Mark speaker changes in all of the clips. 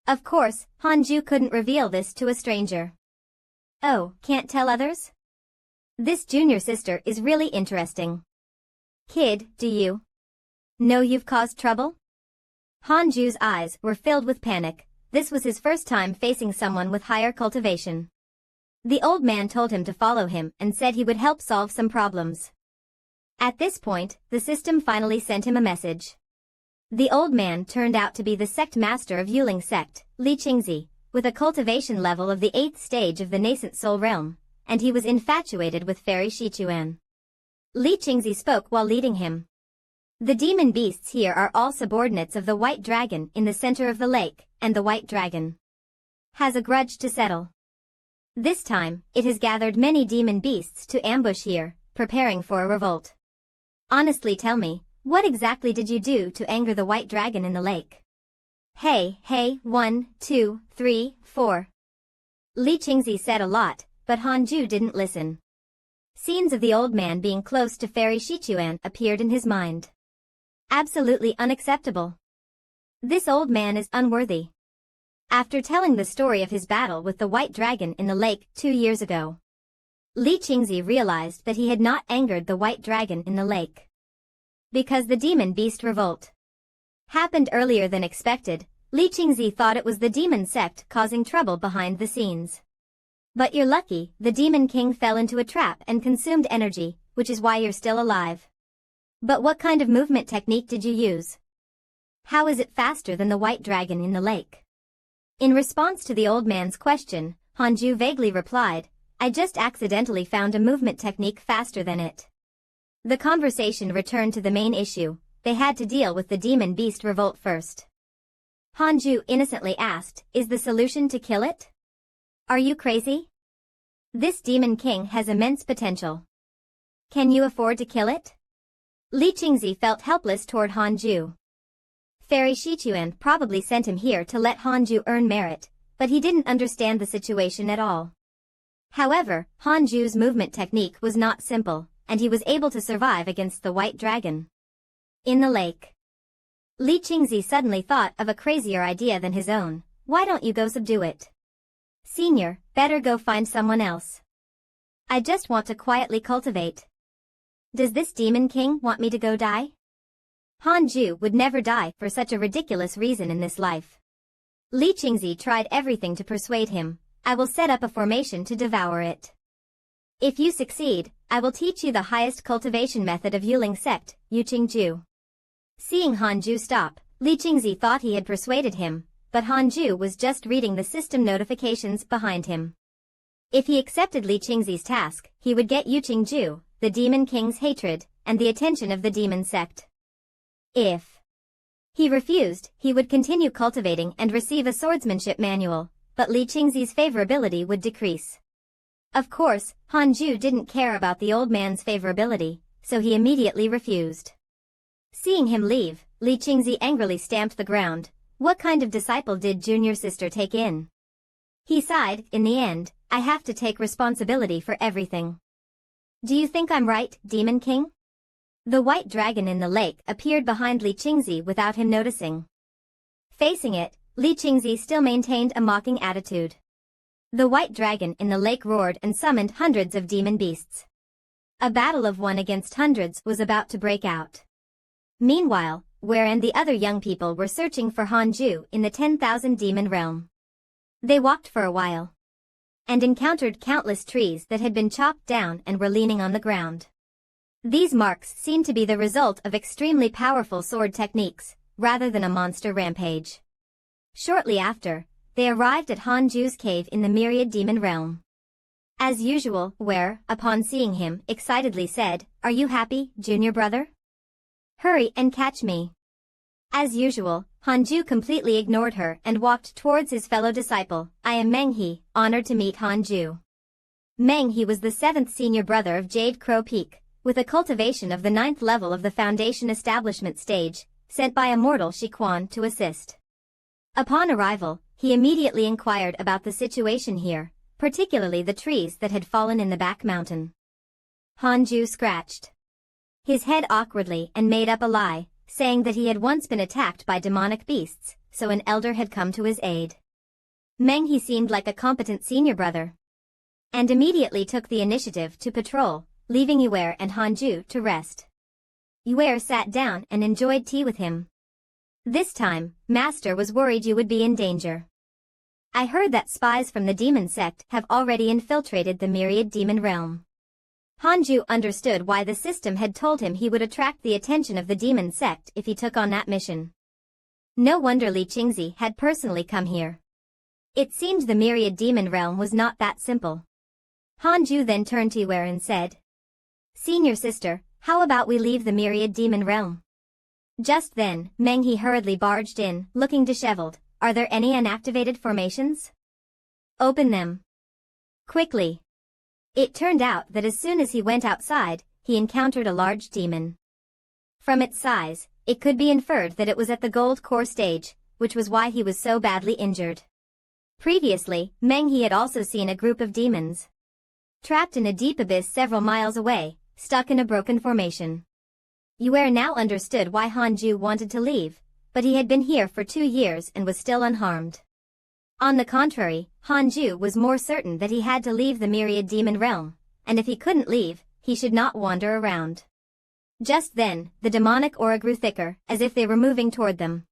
Speaker 1: Of course, Hanju couldn't reveal this to a stranger. Oh, can't tell others? This junior sister is really interesting. Kid, do you know you've caused trouble? Hanju's eyes were filled with panic. This was his first time facing someone with higher cultivation. The old man told him to follow him and said he would help solve some problems. At this point, the system finally sent him a message. The old man turned out to be the sect master of Yuling sect, Li Qingzi, with a cultivation level of the 8th stage of the nascent soul realm, and he was infatuated with fairy Shichuan. Li Qingzi spoke while leading him. The demon beasts here are all subordinates of the white dragon in the center of the lake, and the white dragon has a grudge to settle. This time, it has gathered many demon beasts to ambush here, preparing for a revolt. Honestly tell me, what exactly did you do to anger the white dragon in the lake? Hey, 1, 2, 3, 4. Li Qingzi said a lot, but Hanju didn't listen. Scenes of the old man being close to fairy Shichuan appeared in his mind. Absolutely unacceptable. This old man is unworthy. After telling the story of his battle with the white dragon in the lake 2 years ago, Li Qingzi realized that he had not angered the white dragon in the lake. Because the demon beast revolt happened earlier than expected, Li Qingzi thought it was the demon sect causing trouble behind the scenes. But you're lucky, the demon king fell into a trap and consumed energy, which is why you're still alive. But what kind of movement technique did you use? How is it faster than the white dragon in the lake? In response to the old man's question, Hanju vaguely replied, I just accidentally found a movement technique faster than it. The conversation returned to the main issue. They had to deal with the demon beast revolt first. Hanju innocently asked, is the solution to kill it? Are you crazy? This demon king has immense potential. Can you afford to kill it? Li Qingzi felt helpless toward Hanju. Fairy Shichuan probably sent him here to let Hanju earn merit, but he didn't understand the situation at all. However, Hanju's movement technique was not simple, and he was able to survive against the white dragon in the lake. Li Qingzi suddenly thought of a crazier idea than his own. Why don't you go subdue it? Senior, better go find someone else. I just want to quietly cultivate. Does this demon king want me to go die? Hanju would never die for such a ridiculous reason in this life. Li Qingzi tried everything to persuade him. I will set up a formation to devour it. If you succeed, I will teach you the highest cultivation method of Yuling sect, Yuqingju. Seeing Hanju stop, Li Qingzi thought he had persuaded him, but Hanju was just reading the system notifications behind him. If he accepted Li Qingzi's task, he would get Yuqingju, the demon king's hatred, and the attention of the demon sect. If he refused, he would continue cultivating and receive a swordsmanship manual, but Li Qingzi's favorability would decrease. Of course, Hanju didn't care about the old man's favorability, so he immediately refused. Seeing him leave, Li Qingzi angrily stamped the ground. What kind of disciple did junior sister take in? He sighed, in the end, I have to take responsibility for everything. Do you think I'm right, Demon King? The white dragon in the lake appeared behind Li Qingzi without him noticing. Facing it, Li Qingzi still maintained a mocking attitude. The white dragon in the lake roared and summoned hundreds of demon beasts. A battle of one against hundreds was about to break out. Meanwhile, Ware and the other young people were searching for Hanju in the 10,000 demon realm. They walked for a while and encountered countless trees that had been chopped down and were leaning on the ground. These marks seemed to be the result of extremely powerful sword techniques, rather than a monster rampage. Shortly after, they arrived at Hanju's cave in the myriad demon realm. As usual, Ware, upon seeing him, excitedly said, "Are you happy, junior brother? Hurry and catch me." As usual, Hanju completely ignored her and walked towards his fellow disciple. I am Menghe, honored to meet Hanju. Menghe was the 7th senior brother of Jade Crow Peak, with a cultivation of the 9th level of the Foundation Establishment stage, sent by Immortal Shiquan to assist. Upon arrival, he immediately inquired about the situation here, particularly the trees that had fallen in the back mountain. Hanju scratched his head awkwardly and made up a lie, saying that he had once been attacked by demonic beasts, so an elder had come to his aid. He seemed like a competent senior brother, and immediately took the initiative to patrol, leaving Yue and Hanju to rest. Yue sat down and enjoyed tea with him. This time, Master was worried you would be in danger. I heard that spies from the demon sect have already infiltrated the myriad demon realm. Hanju understood why the system had told him he would attract the attention of the demon sect if he took on that mission. No wonder Li Qingzi had personally come here. It seemed the myriad demon realm was not that simple. Hanju then turned to Yue and said, "Senior sister, how about we leave the myriad demon realm?" Just then, He hurriedly barged in, looking disheveled. "Are there any unactivated formations? Open them quickly." It turned out that as soon as he went outside, he encountered a large demon. From its size, it could be inferred that it was at the gold core stage, which was why he was so badly injured. Previously, He had also seen a group of demons trapped in a deep abyss several miles away, stuck in a broken formation. Yue now understood why Hanju wanted to leave, but he had been here for 2 years and was still unharmed. On the contrary, Hanju was more certain that he had to leave the myriad demon realm, and if he couldn't leave, he should not wander around. Just then, the demonic aura grew thicker, as if they were moving toward them.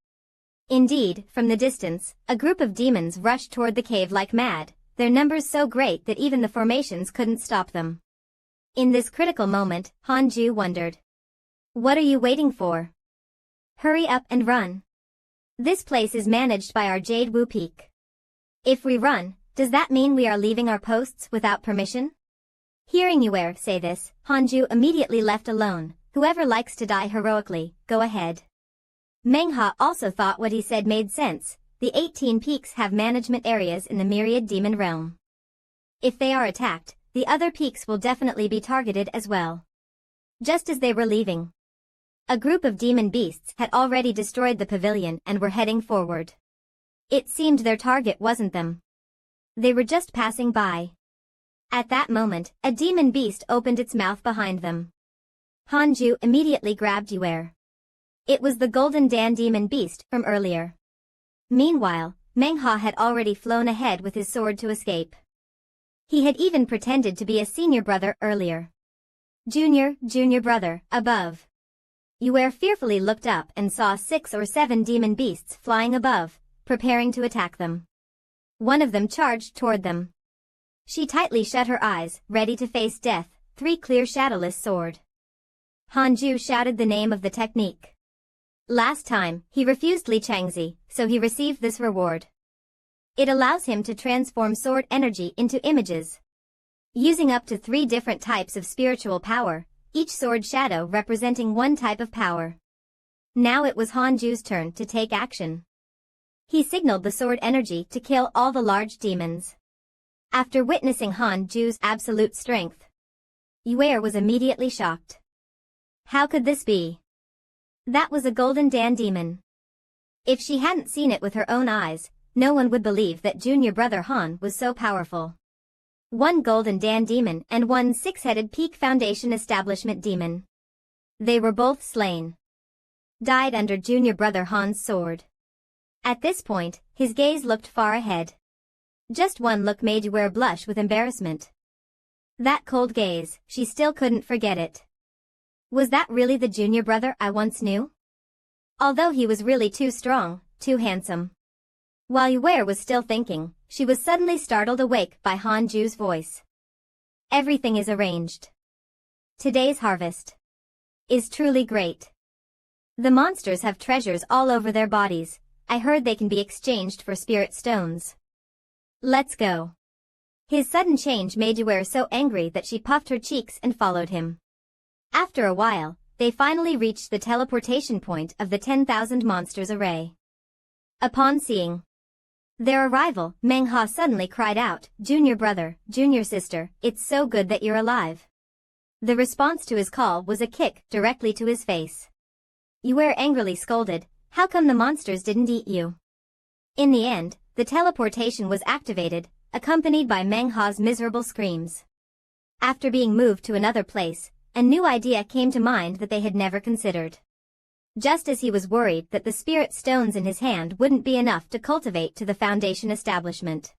Speaker 1: Indeed, from the distance, a group of demons rushed toward the cave like mad, their numbers so great that even the formations couldn't stop them. In this critical moment, Hanju wondered, "What are you waiting for? Hurry up and run. This place is managed by our Jade Wu Peak. If we run, does that mean we are leaving our posts without permission?" Hearing Yue say this, Hanju immediately left alone. "Whoever likes to die heroically, go ahead." MANHWA also thought what he said made sense. The 18 peaks have management areas in the myriad demon realm. If they are attacked, the other peaks will definitely be targeted as well. Just as they were leaving, a group of demon beasts had already destroyed the pavilion and were heading forward. It seemed their target wasn't them. They were just passing by. At that moment, a demon beast opened its mouth behind them. Hanju immediately grabbed Yue. It was the Golden Dan demon beast from earlier. Meanwhile, MANHWA had already flown ahead with his sword to escape. He had even pretended to be a senior brother earlier. Junior brother, above." Yue fearfully looked up and saw 6 or 7 demon beasts flying above, preparing to attack them. One of them charged toward them. She tightly shut her eyes, ready to face death, 3 clear shadowless sword. Hanju shouted the name of the technique. Last time, he refused Li Qingzi, so he received this reward. It allows him to transform sword energy into images. Using up to 3 different types of spiritual power, each sword shadow representing one type of power. Now it was Hanju's turn to take action. He signaled the sword energy to kill all the large demons. After witnessing Hanju's absolute strength, Yue was immediately shocked. How could this be? That was a Golden Dan demon. If she hadn't seen it with her own eyes, no one would believe that junior brother Han was so powerful. 1 Golden Dan demon and 1 6-headed Peak Foundation Establishment demon. They were both slain. Died under junior brother Han's sword. At this point, his gaze looked far ahead. Just one look made Yue blush with embarrassment. That cold gaze, she still couldn't forget it. Was that really the junior brother I once knew? Although he was really too strong, too handsome. While Yue was still thinking, she was suddenly startled awake by Hanju's voice. "Everything is arranged. Today's harvest is truly great. The monsters have treasures all over their bodies. I heard they can be exchanged for spirit stones. Let's go." His sudden change made Yue so angry that she puffed her cheeks and followed him. After a while, they finally reached the teleportation point of the 10,000 monsters array. Upon seeing their arrival, MANHWA suddenly cried out, "Junior brother, junior sister, it's so good that you're alive." The response to his call was a kick directly to his face. Yue angrily scolded, "How come the monsters didn't eat you?" In the end, the teleportation was activated, accompanied by MANHWA's miserable screams. After being moved to another place, a new idea came to mind that they had never considered. just as he was worried that the spirit stones in his hand wouldn't be enough to cultivate to the foundation establishment.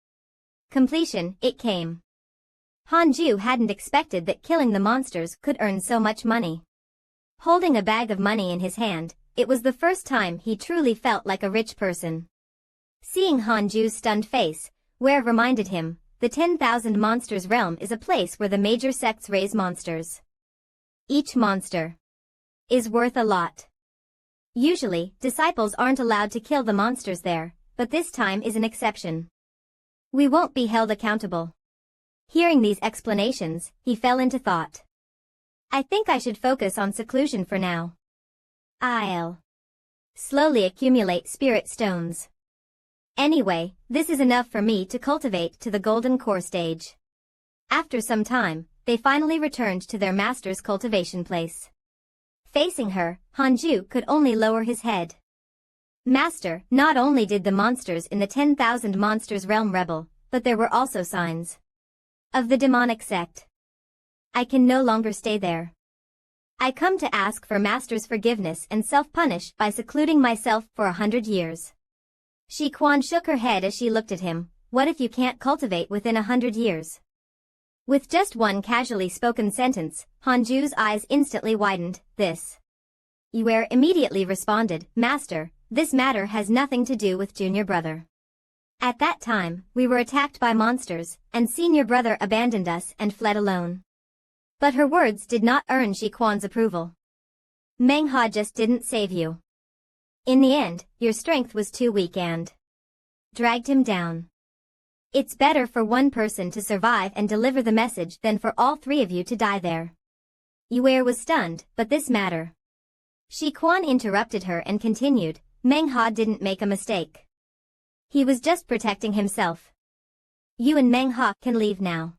Speaker 1: Completion, it came. Hanju hadn't expected that killing the monsters could earn so much money. Holding a bag of money in his hand, it was the first time he truly felt like a rich person. Seeing Hanju's stunned face, Ware reminded him, the 10,000 Monsters realm is a place where the major sects raise monsters. Each monster is worth a lot. Usually, disciples aren't allowed to kill the monsters there, but this time is an exception. We won't be held accountable. Hearing these explanations, he fell into thought. I think I should focus on seclusion for now. I'll slowly accumulate spirit stones. Anyway, this is enough for me to cultivate to the golden core stage. After some time, they finally returned to their master's cultivation place. Facing her, Hanju could only lower his head. Master, not only did the monsters in the 10,000 Monsters realm rebel, but there were also signs of the demonic sect. I can no longer stay there. I come to ask for Master's forgiveness and self-punish by secluding myself for 100 years. Shi Quan shook her head as she looked at him. What if you can't cultivate within 100 years? With just one casually spoken sentence, Hanju's eyes instantly widened. This. Yue immediately responded, Master, this matter has nothing to do with junior brother. At that time, we were attacked by monsters, and senior brother abandoned us and fled alone. But her words did not earn Shi Quan's approval. MANHWA just didn't save you. In the end, your strength was too weak and dragged him down. It's better for one person to survive and deliver the message than for all three of you to die there. Yue was stunned, but this matter. Shi Quan interrupted her and continued, MANHWA didn't make a mistake. He was just protecting himself. You and MANHWA can leave now.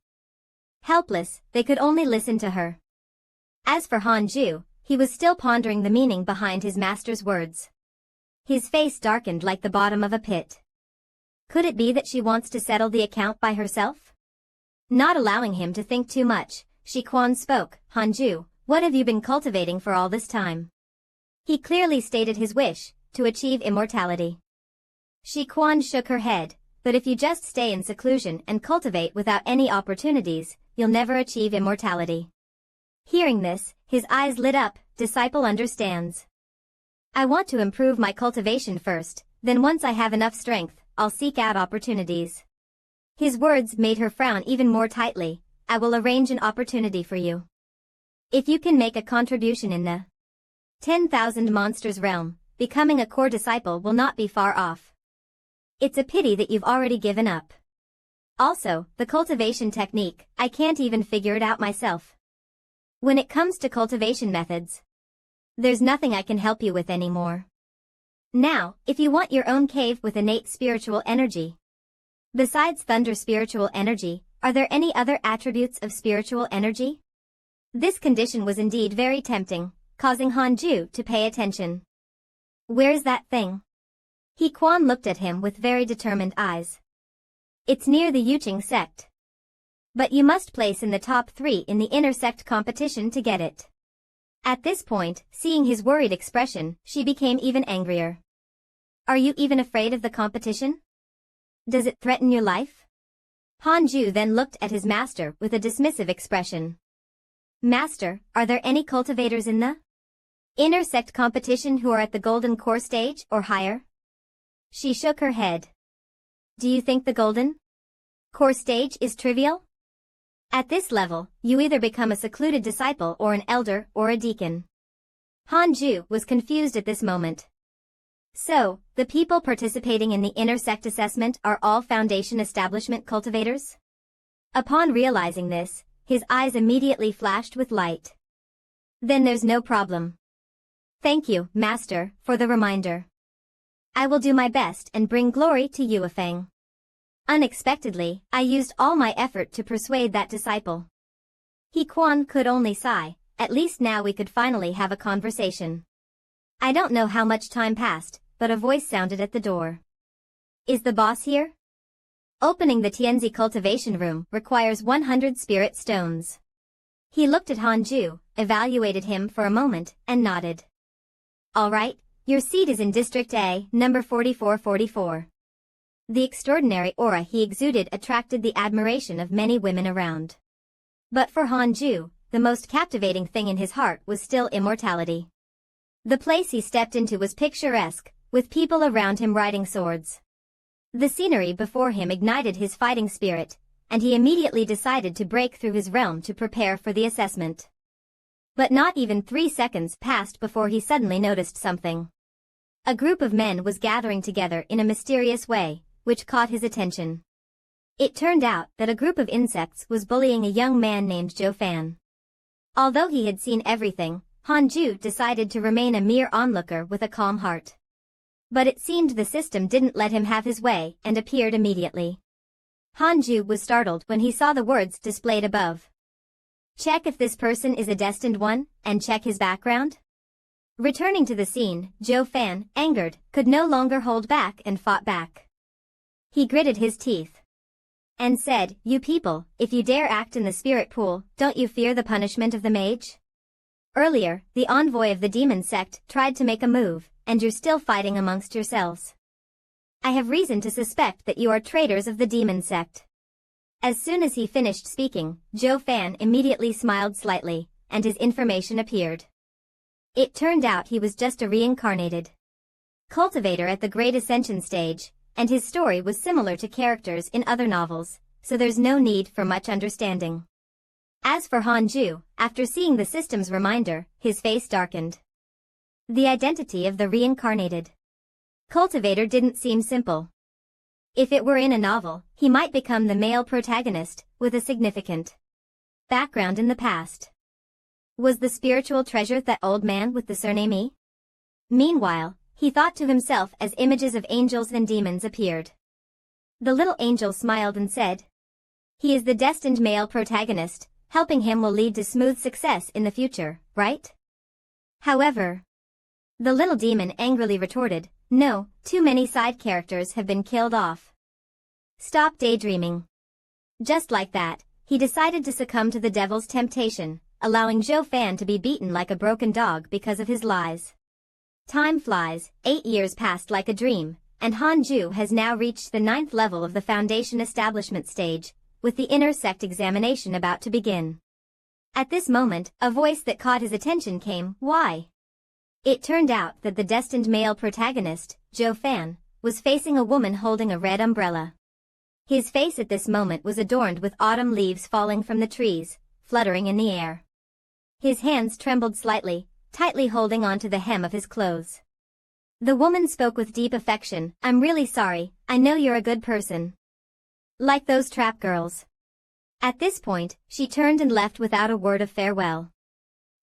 Speaker 1: Helpless, they could only listen to her. As for Hanju, he was still pondering the meaning behind his master's words. His face darkened like the bottom of a pit. Could it be that she wants to settle the account by herself? Not allowing him to think too much, Shi Quan spoke, Hanju, what have you been cultivating for all this time? He clearly stated his wish, to achieve immortality. Shi Quan shook her head, but if you just stay in seclusion and cultivate without any opportunities, you'll never achieve immortality. Hearing this, his eyes lit up, disciple understands. I want to improve my cultivation first, then once I have enough strength, I'll seek out opportunities. His words made her frown even more tightly. I will arrange an opportunity for you. If you can make a contribution in the 10,000 Monsters realm, becoming a core disciple will not be far off. It's a pity that you've already given up. Also, the cultivation technique, I can't even figure it out myself. When it comes to cultivation methods, there's nothing I can help you with anymore. Now, if you want your own cave with innate spiritual energy. Besides thunder spiritual energy, are there any other attributes of spiritual energy? This condition was indeed very tempting, causing Hanju to pay attention. Where's that thing? He Quan looked at him with very determined eyes. It's near the Yuqing sect. But you must place in the top 3 in the inner sect competition to get it. At this point, seeing his worried expression, she became even angrier. Are you even afraid of the competition? Does it threaten your life? Hanju then looked at his master with a dismissive expression. Master, are there any cultivators in the inner sect competition who are at the golden core stage or higher? She shook her head. Do you think the golden core stage is trivial? At this level, you either become a secluded disciple or an elder or a deacon. Hanju was confused at this moment. So, the people participating in the inner sect assessment are all foundation establishment cultivators? Upon realizing this, his eyes immediately flashed with light. Then there's no problem. Thank you, Master, for the reminder. I will do my best and bring glory to Yuefeng. Unexpectedly, I used all my effort to persuade that disciple. He Quan could only sigh, at least now we could finally have a conversation. I don't know how much time passed, but a voice sounded at the door. Is the boss here? Opening the Tianzi cultivation room requires 100 spirit stones. He looked at Hanju, evaluated him for a moment, and nodded. alright, your seat is in District A, number 4444. The extraordinary aura he exuded attracted the admiration of many women around. But for Hanju, the most captivating thing in his heart was still immortality. The place he stepped into was picturesque, with people around him riding swords. The scenery before him ignited his fighting spirit, and he immediately decided to break through his realm to prepare for the assessment. But not even 3 seconds passed before he suddenly noticed something. A group of men was gathering together in a mysterious way, which caught his attention. It turned out that a group of insects was bullying a young man named Joe Fan. Although he had seen everything, Hanju decided to remain a mere onlooker with a calm heart. But it seemed the system didn't let him have his way and appeared immediately. Hanju was startled when he saw the words displayed above. Check if this person is a destined one, and check his background. Returning to the scene, Joe Fan, angered, could no longer hold back and fought back. He gritted his teeth and said, "You people, if you dare act in the spirit pool, don't you fear the punishment of the mage? Earlier, the envoy of the demon sect tried to make a move, and you're still fighting amongst yourselves. I have reason to suspect that you are traitors of the demon sect." As soon as he finished speaking, Joe Fan immediately smiled slightly, and his information appeared. It turned out he was just a reincarnated cultivator at the Great Ascension stage, and his story was similar to characters in other novels, so there's no need for much understanding. As for Hanju, after seeing the system's reminder, his face darkened. The identity of the reincarnated cultivator didn't seem simple. If it were in a novel, he might become the male protagonist, with a significant background in the past. Was the spiritual treasure that old man with the surname E? Meanwhile, he thought to himself as images of angels and demons appeared. The little angel smiled and said, "He is the destined male protagonist, helping him will lead to smooth success in the future, right?" However, the little demon angrily retorted, "No, too many side characters have been killed off. Stop daydreaming." Just like that, he decided to succumb to the devil's temptation, allowing Joe Fan to be beaten like a broken dog because of his lies. Time flies, 8 years passed like a dream, and Hanju has now reached the 9th level of the Foundation Establishment stage, with the inner sect examination about to begin. At this moment, a voice that caught his attention came, "Why?" It turned out that the destined male protagonist, Joe Fan, was facing a woman holding a red umbrella. His face at this moment was adorned with autumn leaves falling from the trees, fluttering in the air. His hands trembled slightly, tightly holding onto the hem of his clothes. The woman spoke with deep affection, "I'm really sorry, I know you're a good person. Like those trap girls." At this point, she turned and left without a word of farewell.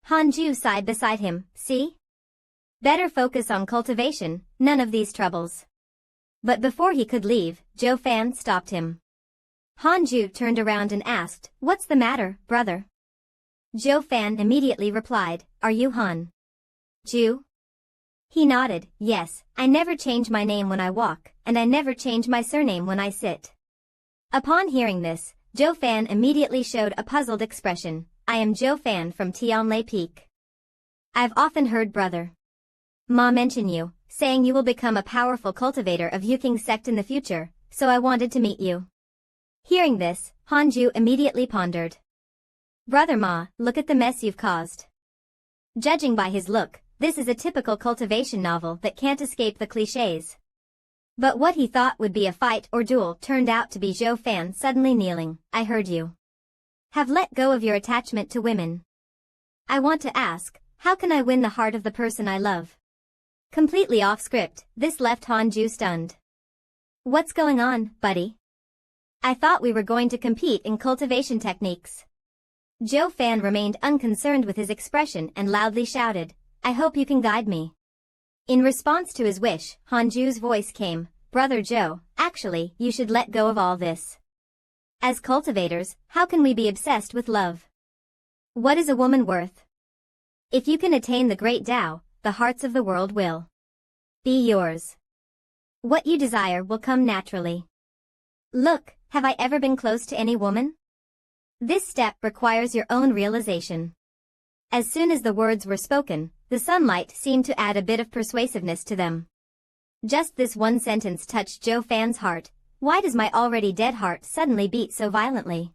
Speaker 1: Hanju sighed beside him, "See? Better focus on cultivation, none of these troubles." But before he could leave, Joe Fan stopped him. Hanju turned around and asked, "What's the matter, brother?" Joe Fan immediately replied, "Are you Hanju?" He nodded, "Yes, I never change my name when I walk, and I never change my surname when I sit." Upon hearing this, Joe Fan immediately showed a puzzled expression. "I am Joe Fan from Tianlei Peak. I've often heard Brother Ma mention you, saying you will become a powerful cultivator of Yuking's sect in the future, so I wanted to meet you." Hearing this, Hanju immediately pondered. "Brother Ma, look at the mess you've caused." Judging by his look, this is a typical cultivation novel that can't escape the clichés. But what he thought would be a fight or duel turned out to be Joe Fan suddenly kneeling. "I heard you have let go of your attachment to women. I want to ask, how can I win the heart of the person I love?" Completely off script, this left Hanju stunned. "What's going on, buddy? I thought we were going to compete in cultivation techniques." Joe Fan remained unconcerned with his expression and loudly shouted, "I hope you can guide me." In response to his wish, Hanju's voice came, "Brother Joe, actually, you should let go of all this. As cultivators, how can we be obsessed with love? What is a woman worth? If you can attain the great Tao, the hearts of the world will be yours. What you desire will come naturally. Look, have I ever been close to any woman? This step requires your own realization. As soon as the words were spoken, the sunlight seemed to add a bit of persuasiveness to them. Just this one sentence touched Joe Fan's heart. Why does my already dead heart suddenly beat so violently?